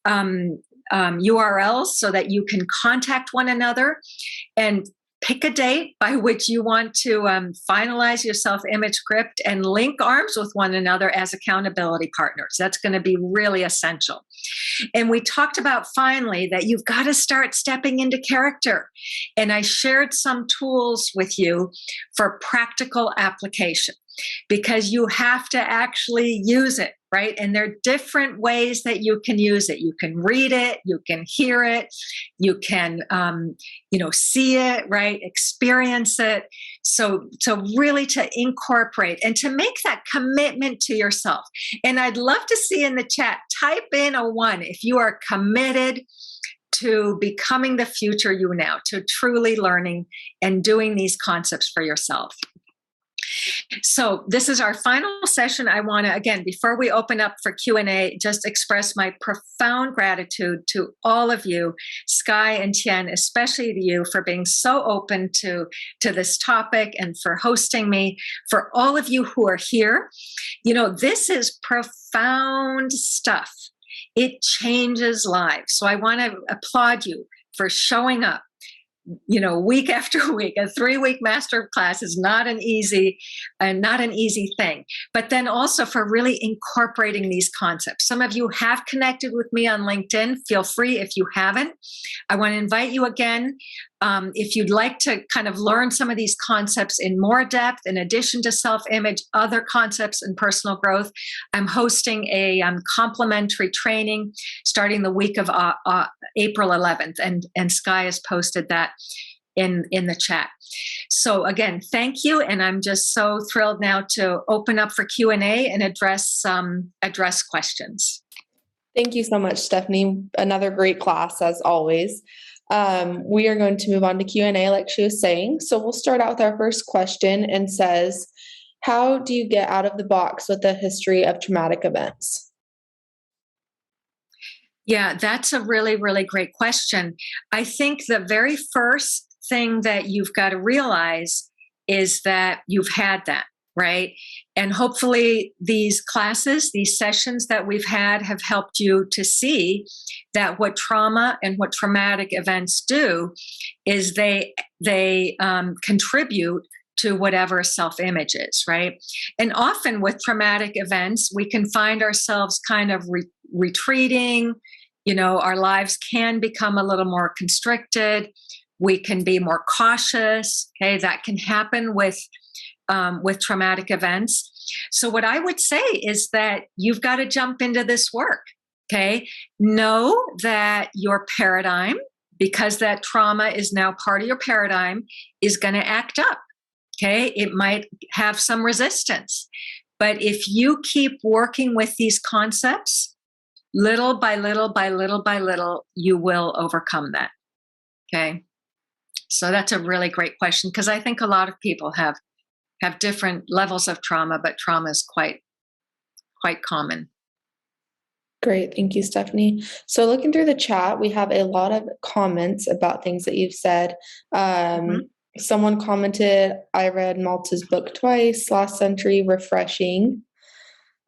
URLs so that you can contact one another and pick a date by which you want to finalize your self-image script and link arms with one another as accountability partners. That's going to be really essential. And we talked about finally that you've got to start stepping into character. And I shared some tools with you for practical application, because you have to actually use it, right? And there are different ways that you can use it. You can read it, you can hear it, you can, see it, right? Experience it. So really to incorporate and to make that commitment to yourself. And I'd love to see in the chat, type in a 1 if you are committed to becoming the future you now, to truly learning and doing these concepts for yourself. So this is our final session. I want to, again, before we open up for Q&A, just express my profound gratitude to all of you, Sky and Tian, especially to you for being so open to this topic and for hosting me. For all of you who are here, this is profound stuff. It changes lives. So I want to applaud you for showing up. Week after week. A 3-week master class is not an easy thing. But then also for really incorporating these concepts. Some of you have connected with me on LinkedIn. Feel free if you haven't. I want to invite you again. If you'd like to kind of learn some of these concepts in more depth, in addition to self-image, other concepts in personal growth, I'm hosting a complimentary training starting the week of April 11th, and Sky has posted that in the chat. So again, thank you, and I'm just so thrilled now to open up for Q&A and address questions. Thank you so much, Stephanie. Another great class as always. We are going to move on to Q&A like she was saying. So we'll start out with our first question, and says, how do you get out of the box with a history of traumatic events? Yeah, that's a really, really great question. I think the very first thing that you've got to realize is that you've had that, right? And hopefully these classes, these sessions that we've had have helped you to see that what trauma and what traumatic events do is they contribute to whatever self-image is, right? And often with traumatic events, we can find ourselves kind of retreating. Our lives can become a little more constricted. We can be more cautious. Okay, that can happen with traumatic events. So what I would say is that you've got to jump into this work. Okay, know that your paradigm, because that trauma is now part of your paradigm, is going to act up. Okay, it might have some resistance, but if you keep working with these concepts, little by little by little by little, you will overcome that. Okay, so that's a really great question, because I think a lot of people have different levels of trauma, but trauma is quite common. Great. Thank you, Stephanie. So looking through the chat, we have a lot of comments about things that you've said. Someone commented, I read Maltz's book twice last century, refreshing.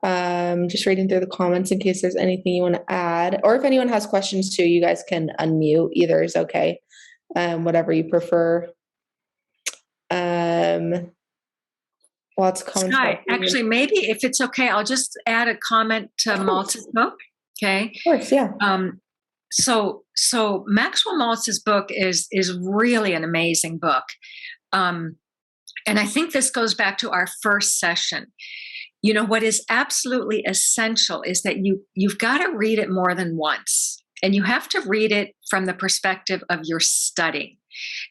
Just reading through the comments in case there's anything you want to add, or if anyone has questions too, you guys can unmute. Either is okay. Whatever you prefer. Lots of comments. Sky, actually, maybe if it's okay, I'll just add a comment to Maltz's book. Okay. Of course, yeah. So Maxwell Maltz's book is really an amazing book. And I think this goes back to our first session. What is absolutely essential is that you've got to read it more than once, and you have to read it from the perspective of your studying.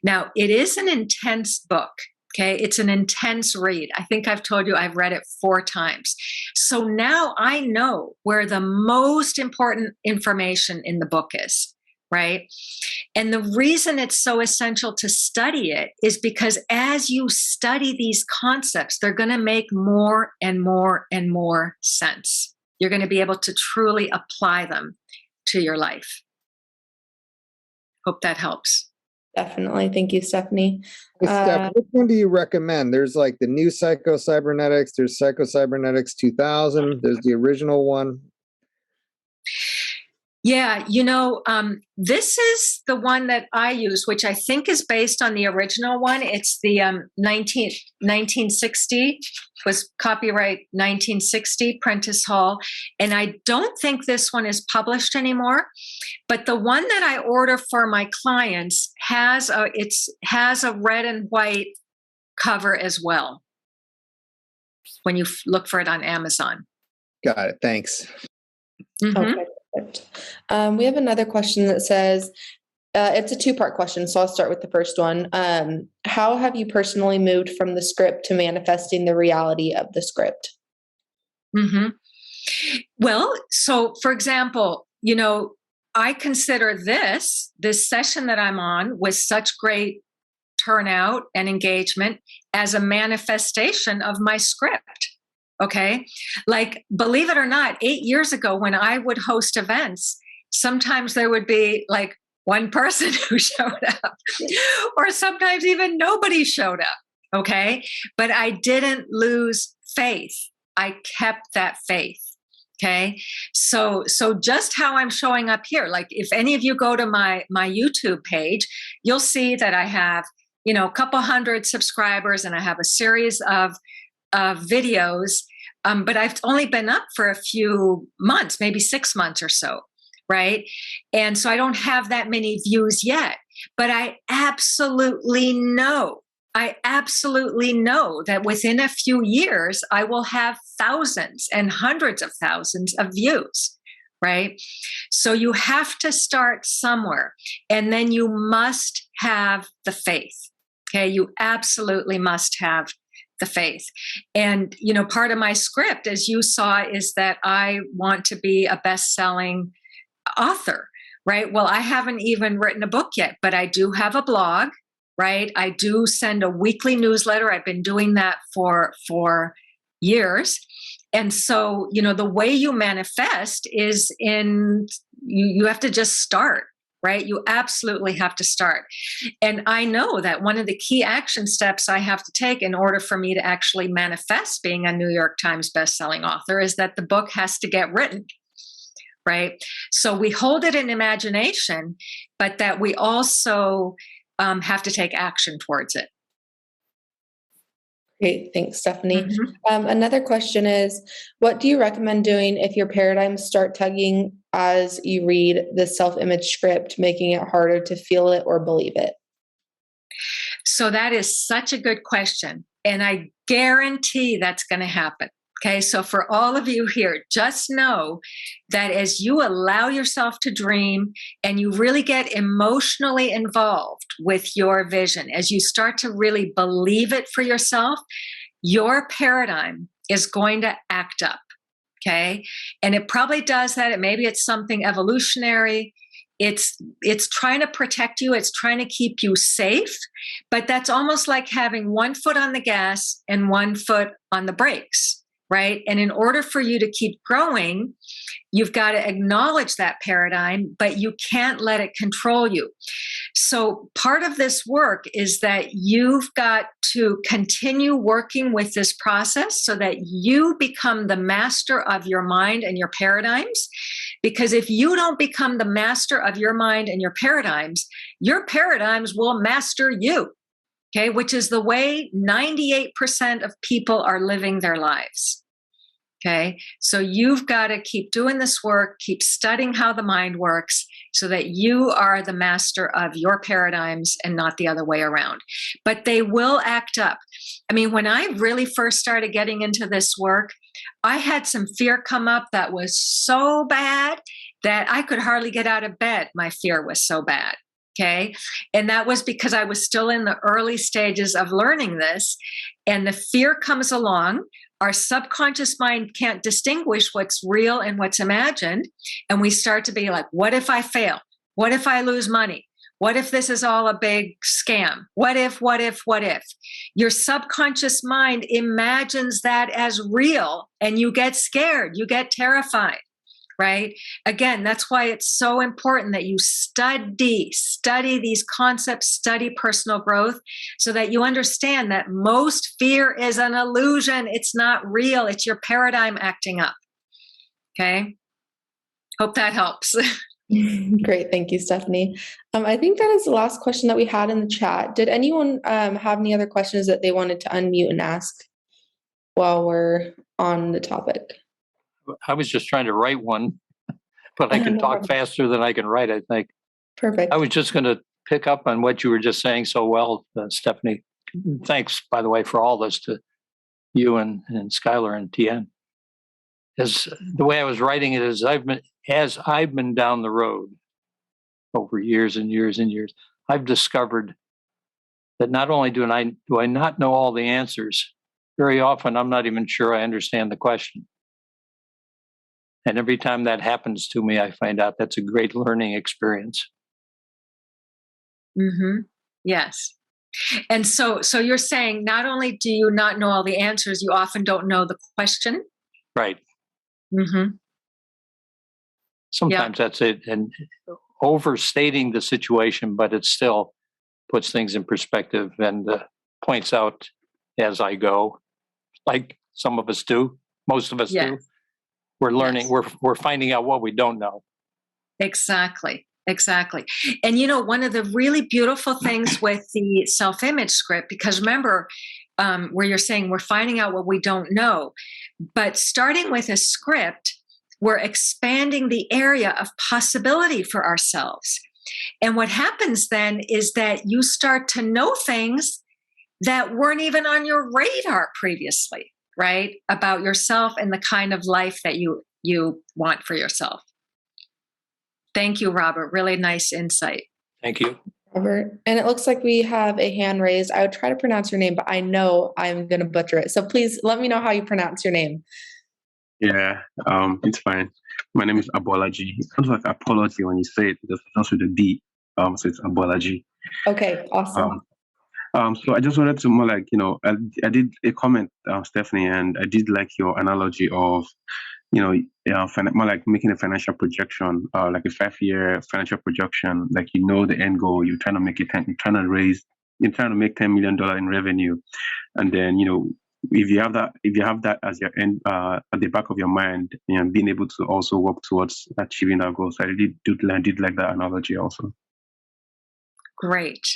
Now, it is an intense book. Okay, it's an intense read. I think I've told you I've read it 4 times. So now I know where the most important information in the book is, right? And the reason it's so essential to study it is because as you study these concepts, they're going to make more and more and more sense. You're going to be able to truly apply them to your life. Hope that helps. Definitely. Thank you, Stephanie. Hey, Steph, which one do you recommend? There's like the new Cybernetics, there's Cybernetics 2000, there's the original one. Yeah, this is the one that I use, which I think is based on the original one. It's the 1960, was copyright 1960, Prentice Hall. And I don't think this one is published anymore, but the one that I order for my clients has a red and white cover as well when you look for it on Amazon. Got it. Thanks. Mm-hmm. Okay. We have another question that says, it's a 2-part question, so I'll start with the first one. How have you personally moved from the script to manifesting the reality of the script? Mm-hmm. Well, so for example, I consider this session that I'm on with such great turnout and engagement as a manifestation of my script. Okay. Like, believe it or not, 8 years ago when I would host events, sometimes there would be like one person who showed up, or sometimes even nobody showed up. Okay. But I didn't lose faith. I kept that faith. Okay. So just how I'm showing up here, like if any of you go to my YouTube page, you'll see that I have, a couple hundred subscribers and I have a series of videos, but I've only been up for a few months, maybe 6 months or so, right? And so I don't have that many views yet, but I absolutely know that within a few years, I will have thousands and hundreds of thousands of views, right? So you have to start somewhere, and then you must have the faith, okay? You absolutely must have the faith. And, part of my script, as you saw, is that I want to be a best-selling author, right? Well, I haven't even written a book yet, but I do have a blog, right? I do send a weekly newsletter. I've been doing that for years. And so, the way you manifest is you have to just start, right? You absolutely have to start. And I know that one of the key action steps I have to take in order for me to actually manifest being a New York Times bestselling author is that the book has to get written, right? So we hold it in imagination, but that we also have to take action towards it. Great. Thanks, Stephanie. Another question is, what do you recommend doing if your paradigms start tugging as you read the self-image script, making it harder to feel it or believe it? So that is such a good question. And I guarantee that's going to happen. Okay. So for all of you here, just know that as you allow yourself to dream and you really get emotionally involved with your vision, as you start to really believe it for yourself, your paradigm is going to act up. Okay. And it probably does that. Maybe it's something evolutionary. It's trying to protect you. It's trying to keep you safe, but that's almost like having one foot on the gas and one foot on the brakes. Right. And in order for you to keep growing, you've got to acknowledge that paradigm, but you can't let it control you. So part of this work is that you've got to continue working with this process so that you become the master of your mind and your paradigms. Because if you don't become the master of your mind and your paradigms will master you. Okay, which is the way 98% of people are living their lives. Okay, so you've got to keep doing this work, keep studying how the mind works so that you are the master of your paradigms and not the other way around. But they will act up. I mean, when I really first started getting into this work, I had some fear come up that was so bad that I could hardly get out of bed. My fear was so bad. Okay. And that was because I was still in the early stages of learning this. And the fear comes along. Our subconscious mind can't distinguish what's real and what's imagined. And we start to be like, what if I fail? What if I lose money? What if this is all a big scam? What if? Your subconscious mind imagines that as real and you get scared, you get terrified. Right? Again, that's why it's so important that you study these concepts, study personal growth so that you understand that most fear is an illusion. It's not real. It's your paradigm acting up. Okay. Hope that helps. Great. Thank you, Stephanie. I think that is the last question that we had in the chat. Did anyone have any other questions that they wanted to unmute and ask while we're on the topic? I was just trying to write one, but I can talk faster than I can write, I think. Perfect. I was just going to pick up on what you were just saying so well, Stephanie. Thanks, by the way, for all this to you and Skylar and Tien. As the way I was writing it is as I've been down the road over years and years and years, I've discovered that not only do I not know all the answers, very often I'm not even sure I understand the question. And every time that happens to me, I find out that's a great learning experience. Mm-hmm. Yes. And so you're saying not only do you not know all the answers, you often don't know the question. Right. Mm-hmm. Sometimes that's it. And overstating the situation, but it still puts things in perspective and points out as I go, like some of us do, most of us do. We're learning, we're finding out what we don't know. Exactly. And one of the really beautiful things with the self-image script, because remember where you're saying we're finding out what we don't know, but starting with a script, we're expanding the area of possibility for ourselves. And what happens then is that you start to know things that weren't even on your radar previously. Right? About yourself and the kind of life that you want for yourself. Thank you, Robert. Really nice insight. Thank you, Robert. And it looks like we have a hand raised. I would try to pronounce your name, but I know I'm going to butcher it. So please let me know how you pronounce your name. Yeah, it's fine. My name is Abolaji. It sounds like apology when you say it because it's also the D. So it's Abolaji. Okay, awesome. So I just wanted to more like, I did a comment, Stephanie, and I did like your analogy of, more like making a financial projection, like a 5-year financial projection, like the end goal, you're trying to make it, you're trying to make $10 million in revenue, and then if you have that as your end at the back of your mind, being able to also work towards achieving that goal. So I did like that analogy also. Great.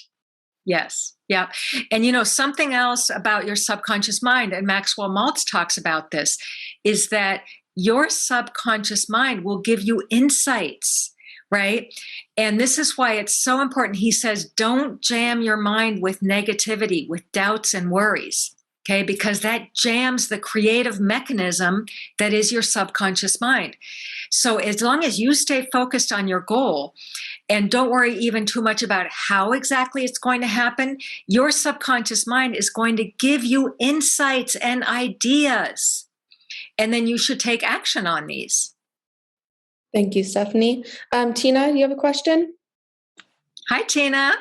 Yes. Yeah. And something else about your subconscious mind, and Maxwell Maltz talks about this, is that your subconscious mind will give you insights, right? And this is why it's so important. He says, don't jam your mind with negativity, with doubts and worries, okay? Because that jams the creative mechanism that is your subconscious mind. So as long as you stay focused on your goal and don't worry even too much about how exactly it's going to happen, your subconscious mind is going to give you insights and ideas. And then you should take action on these. Thank you, Stephanie. Tina, do you have a question? Hi, Tina.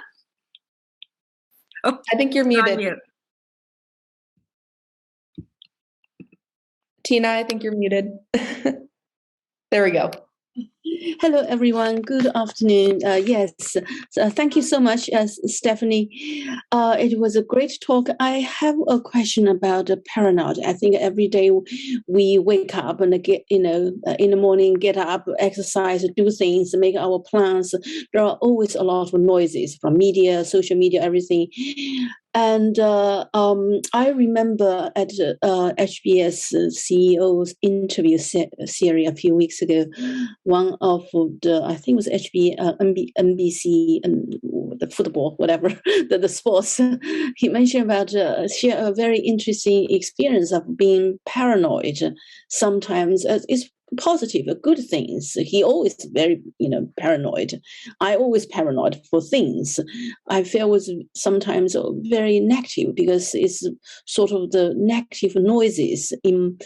Oh, I think you're muted. Tina, I think you're muted. There we go. Hello, everyone. Good afternoon. Yes, so thank you so much, Stephanie. It was a great talk. I have a question about paranoid. I think every day we wake up and get, in the morning, get up, exercise, do things, make our plans. There are always a lot of noises from media, social media, everything. And I remember at HBS CEO's interview series a few weeks ago, one of I think it was NBC and the football, whatever, the sports. He mentioned about share a very interesting experience of being paranoid. Sometimes it's positive, good things. He always very, paranoid. I always paranoid for things. I feel was sometimes very negative because it's sort of the negative noises in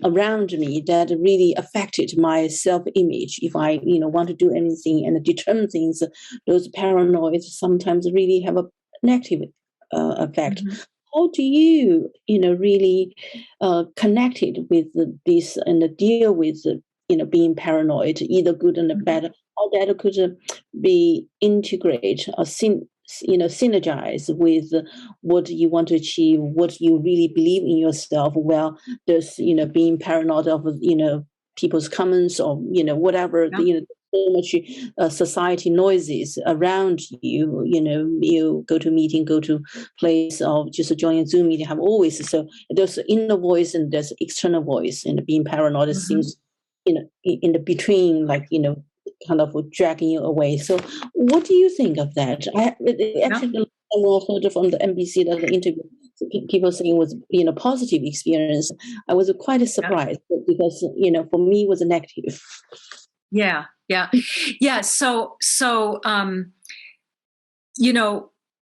around me that really affected my self-image. If I, want to do anything and determine things, those paranoids sometimes really have a negative effect. Mm-hmm. How do you, really connect it with this and deal with, being paranoid, either good and bad? How that could be integrate or synergize with what you want to achieve, what you really believe in yourself? Well, there's, being paranoid of, people's comments or, whatever, yeah. So much society noises around you, you go to meeting, go to place, or just join a Zoom meeting, have always, so there's inner voice and there's external voice, and being paranoid seems, in the between, like, kind of dragging you away. So what do you think of that? Actually, I heard from the NBC that the interview, people saying was, positive experience. I was quite surprised because, for me it was a negative. Yeah. So,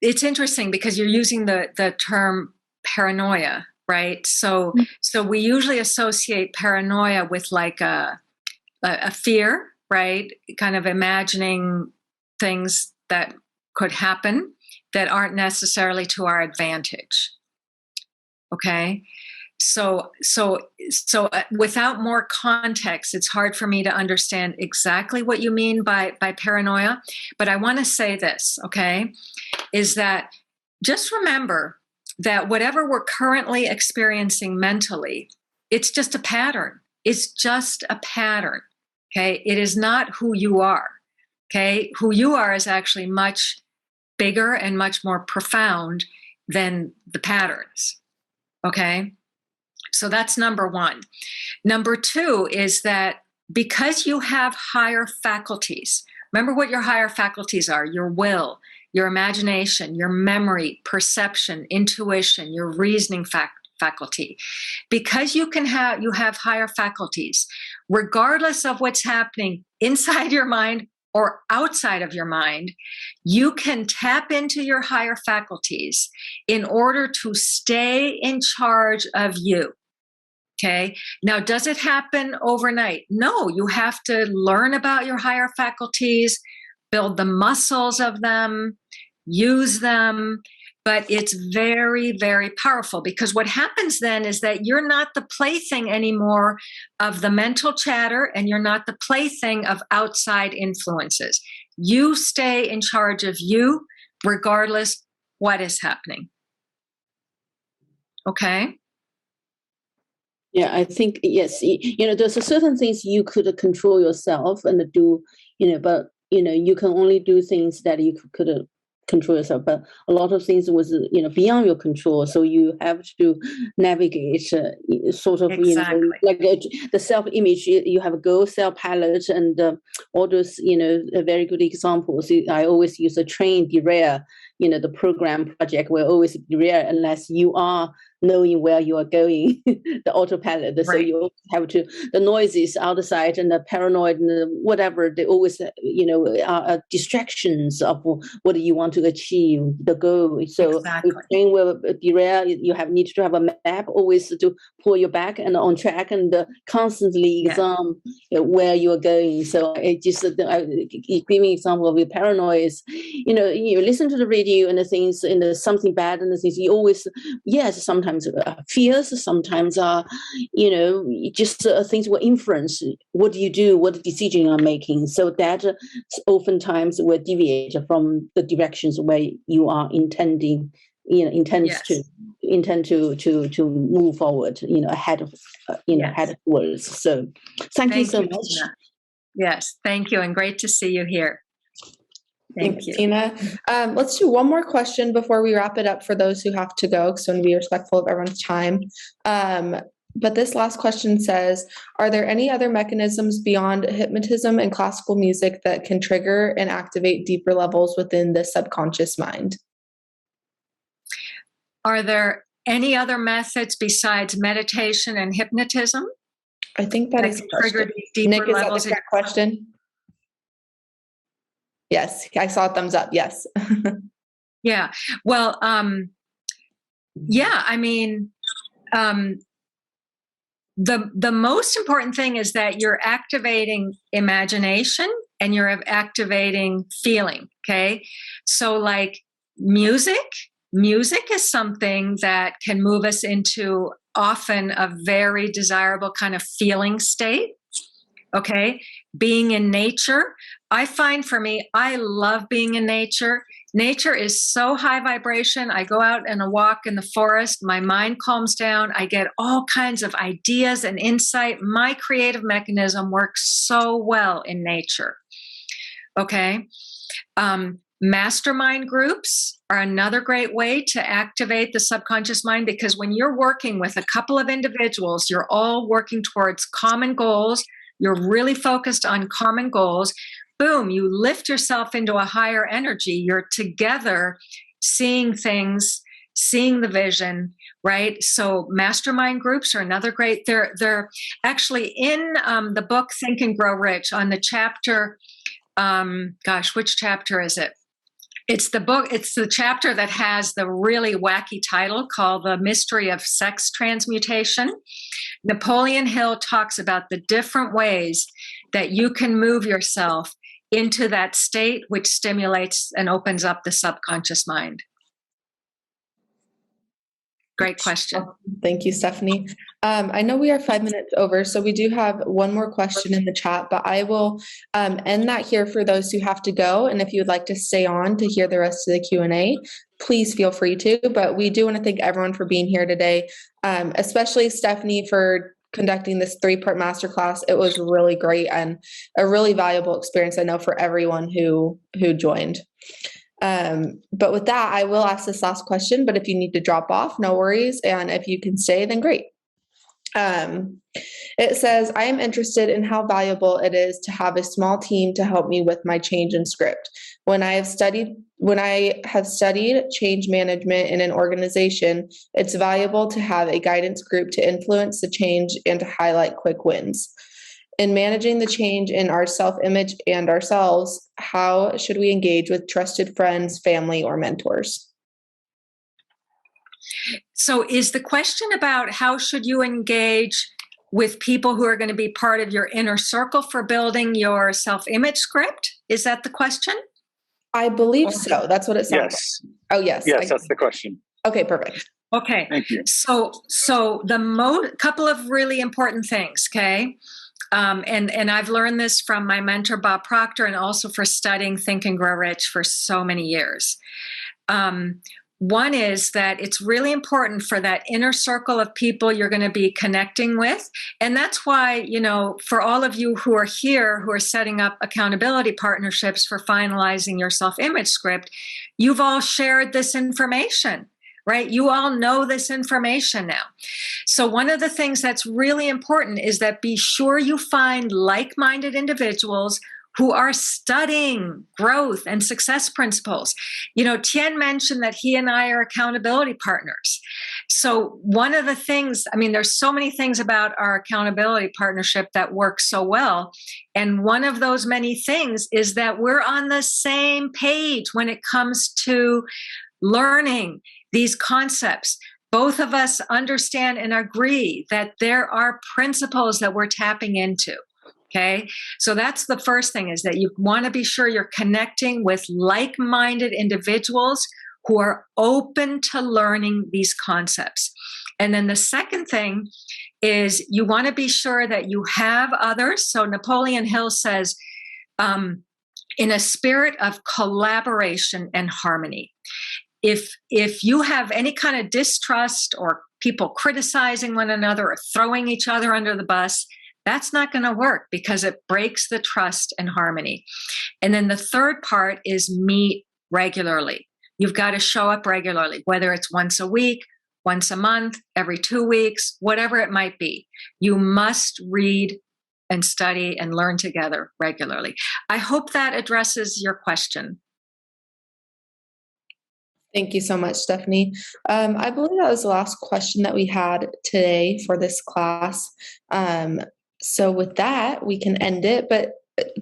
it's interesting because you're using the term paranoia, right? So we usually associate paranoia with like a fear, right? Kind of imagining things that could happen that aren't necessarily to our advantage. Okay. So without more context, it's hard for me to understand exactly what you mean by paranoia. But I want to say this, okay, is that just remember that whatever we're currently experiencing mentally, it's just a pattern. It's just a pattern, okay? It is not who you are, okay? Who you are is actually much bigger and much more profound than the patterns, okay? So that's number one. Number two is that because you have higher faculties, remember what your higher faculties are: your will, your imagination, your memory, perception, intuition, your reasoning faculty. Because you have higher faculties, regardless of what's happening inside your mind or outside of your mind, you can tap into your higher faculties in order to stay in charge of you. Okay. Now, does it happen overnight? No, you have to learn about your higher faculties, build the muscles of them, use them, But it's very, very powerful, because what happens then is that you're not the plaything anymore of the mental chatter, and you're not the plaything of outside influences. You stay in charge of you regardless what is happening. Okay? Yeah, I think, yes, there's a certain things you could control yourself and do, but, you can only do things that you could control yourself, but a lot of things was beyond your control, so you have to navigate sort of Exactly. like the self-image. You have a Go, self-pilot, and all those very good examples. I always use a train derail. The program project will always derail unless you are knowing where you are going, the autopilot. So Right. you have to, the noises outside and the paranoid and whatever, they always, are distractions of what you want to achieve, the goal. So Exactly. if train will derail, you need to have a map always to pull you back and on track, and constantly examine where you are going. So it just, giving example of the paranoid, you listen to the radio and the things, and there's something bad and the things, you always, yes, sometimes fears, sometimes just things will influence what you do, what decision you're making. So that oftentimes will deviate from the directions where you are intending, intend to move forward, ahead of, head towards. So thank you so much. Tina. Yes, thank you, and great to see you here. Thank you, Tina. Let's do one more question before we wrap it up for those who have to go, because I want to be respectful of everyone's time. But this last question says, are there any other mechanisms beyond hypnotism and classical music that can trigger and activate deeper levels within the subconscious mind? Are there any other methods besides meditation and hypnotism? I think that is trigger deeper Nick, is levels. that the correct question? Yes, I saw a thumbs up. Yes. Yeah. Well, I mean, the most important thing is that you're activating imagination and you're activating feeling. Okay. So like music is something that can move us into often a very desirable kind of feeling state. Okay. Being in nature. I find for me, I love being in nature. Nature is so high vibration. I go out and a walk in the forest. My mind calms down. I get all kinds of ideas and insight. My creative mechanism works so well in nature. Okay. Mastermind groups are another great way to activate the subconscious mind, because when you're working with a couple of individuals, you're all working towards common goals. You're really focused on common goals. Boom, you lift yourself into a higher energy. You're together seeing things, seeing the vision, right? So mastermind groups are another great, they're actually in the book, Think and Grow Rich, on the chapter, which chapter is it? It's the chapter that has the really wacky title called The Mystery of Sex Transmutation. Napoleon Hill talks about the different ways that you can move yourself into that state which stimulates and opens up the subconscious mind. Great question. Thank you, Stephanie. I know we are 5 minutes over, so we do have one more question in the chat, but I will end that here for those who have to go. And if you would like to stay on to hear the rest of the Q&A, please feel free to. But we do want to thank everyone for being here today, especially Stephanie for conducting this 3-part masterclass. It was really great and a really valuable experience, I know, for everyone who joined. But with that, I will ask this last question, but if you need to drop off, no worries. And if you can stay, then great. It says, I am interested in how valuable it is to have a small team to help me with my change in script. When I have studied change management in an organization, it's valuable to have a guidance group to influence the change and to highlight quick wins. In managing the change in our self-image and ourselves, how should we engage with trusted friends, family, or mentors? So is the question about how should you engage with people who are going to be part of your inner circle for building your self-image script? Is that the question? I believe so. That's what it sounds Yes. like. Oh, yes. Yes, that's the question. Okay, perfect. Okay. Thank you. So the couple of really important things, okay? And I've learned this from my mentor, Bob Proctor, and also for studying Think and Grow Rich for so many years. One is that it's really important for that inner circle of people you're going to be connecting with. And that's why, for all of you who are here, who are setting up accountability partnerships for finalizing your self-image script, you've all shared this information, right? You all know this information now. So one of the things that's really important is that be sure you find like-minded individuals who are studying growth and success principles. Tien mentioned that he and I are accountability partners. So one of the things, there's so many things about our accountability partnership that work so well. And one of those many things is that we're on the same page when it comes to learning these concepts. Both of us understand and agree that there are principles that we're tapping into. Okay, so that's the first thing, is that you want to be sure you're connecting with like-minded individuals who are open to learning these concepts. And then the second thing is you want to be sure that you have others. So Napoleon Hill says, in a spirit of collaboration and harmony. If you have any kind of distrust or people criticizing one another or throwing each other under the bus, that's not going to work, because it breaks the trust and harmony. And then the third part is meet regularly. You've got to show up regularly, whether it's once a week, once a month, every 2 weeks, whatever it might be. You must read and study and learn together regularly. I hope that addresses your question. Thank you so much, Stephanie. I believe that was the last question that we had today for this class. So with that, we can end it. But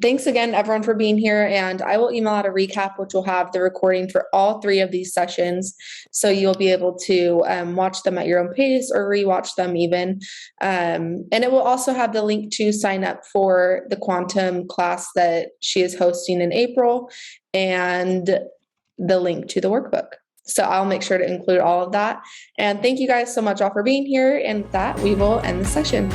thanks again, everyone, for being here. And I will email out a recap, which will have the recording for all 3 of these sessions. So you'll be able to watch them at your own pace or rewatch them even. And it will also have the link to sign up for the quantum class that she is hosting in April, and the link to the workbook. So I'll make sure to include all of that. And thank you guys so much all for being here. And with that, we will end the session.